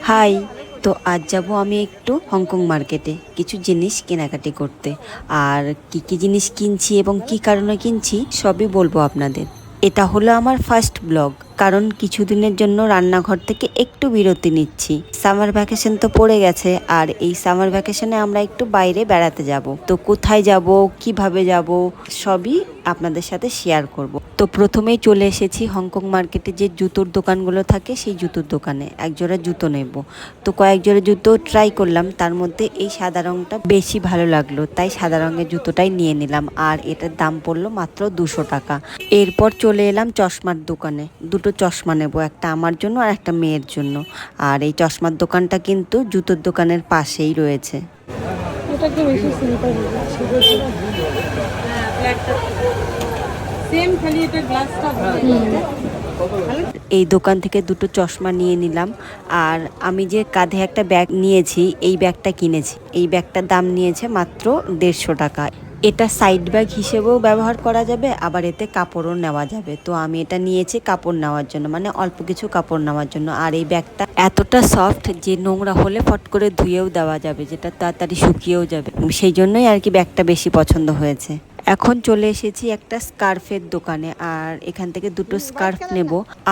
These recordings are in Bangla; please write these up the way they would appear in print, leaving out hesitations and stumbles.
হাই। তো আজ যাব আমি একটু হংকং মার্কেটে কিছু জিনিস কেনাকাটি করতে। আর কি কি জিনিস কিনছি এবং কি কারণে কিনছি সবই বলবো আপনাদের। এটা হলো আমার ফার্স্ট ব্লগ, কারণ কিছুদিনের জন্য রান্নাঘর থেকে একটু বিরতি নিচ্ছি। সামার ভ্যাকেশন তো পড়ে গেছে, আর এই সামার ভ্যাকেশনে আমরা একটু বাইরে বেড়াতে যাব। তো কোথায় যাব, কিভাবে যাব, সবই আপনাদের সাথে শেয়ার করব। তো প্রথমেই চলে এসেছি হংকং মার্কেটে যে জুতোর দোকানগুলো থাকে সেই জুতোর দোকানে একজোড়া জুতো নেব। তো কয়েক জোড়া জুতো ট্রাই করলাম, তার মধ্যে এই সাদা রঙটা বেশি ভালো লাগলো, তাই সাদা রঙের জুতোটাই নিয়ে নিলাম। আর এটার দাম পড়লো মাত্র 200 টাকা। এরপর চলে এলাম চশমার দোকানে, দুটো চশমা নেব, একটা আমার জন্য আর একটা মেয়ের জন্য। আর এই চশমার দোকানটা কিন্তু জুতোর দোকানের পাশেই রয়েছে। ওটাকে বেশি সিম্পল সেম, খালি এটা গ্লাসটা এই দোকান থেকে দুটো চশমা নিয়ে নিলাম। আর আমি যে কাঁধে একটা ব্যাগ নিয়েছি, এই ব্যাগটা কিনেছি, এই ব্যাগটার দাম নিয়েছে মাত্র 150 টাকা। এটা সাইড ব্যাগ হিসেবেও ব্যবহার করা যাবে, আবার এতে কাপড়ও নেওয়া যাবে। তো আমি এটা নিয়েছি কাপড় নেওয়ার জন্য, মানে অল্প কিছু কাপড় নেওয়ার জন্য। আর এই ব্যাগটা এতটা সফট যে নোংরা হলে ফট করে ধুয়েও দেওয়া যাবে, যেটা তাড়াতাড়ি শুকিয়েও যাবে। সেই জন্যই আর কি ব্যাগটা বেশি পছন্দ হয়েছে। এখন চলে এসেছি একটা স্কার্ফের দোকানে, আর এখান থেকে দুটো স্কার্ফ নেব।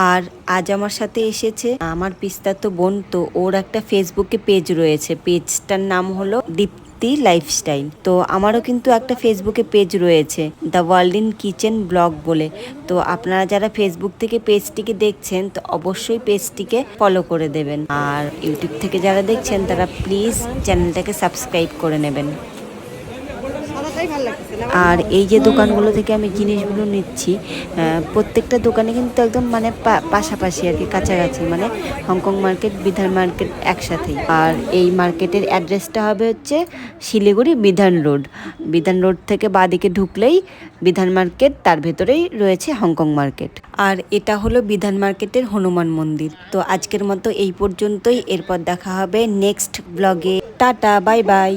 আর আজ আমার সাথে এসেছে আমার পিস্তাতো বোন। তো ওর একটা ফেসবুকে পেজ রয়েছে, পেজটার নাম হলো দীপ্তি লাইফস্টাইল। তো আমারও কিন্তু একটা ফেসবুকে পেজ রয়েছে, the world in kitchen blog বলে। তো আপনারা যারা ফেসবুক থেকে পেজটিকে দেখছেন তো অবশ্যই পেজটিকে ফলো করে দেবেন। আর ইউটিউব থেকে যারা দেখছেন তারা প্লিজ চ্যানেলটাকে সাবস্ক্রাইব করে নেবেন। আর এই যে দোকানগুলো থেকে আমি জিনিসগুলো নিচ্ছি, প্রত্যেকটা দোকানে কিন্তু একদম মানে পাশাপাশি আর কি, কাছাকাছি, মানে হংকং মার্কেট, বিধান মার্কেট একসাথেই। আর এই মার্কেটের অ্যাড্রেসটা হবে হচ্ছে শিলিগুড়ি বিধান রোড। বিধান রোড থেকে বাঁদিকে ঢুকলেই বিধান মার্কেট, তার ভেতরেই রয়েছে হংকং মার্কেট। আর এটা হলো বিধান মার্কেটের হনুমান মন্দির। তো আজকের মতো এই পর্যন্তই, এরপর দেখা হবে নেক্সট ব্লগে। Tata, bye bye.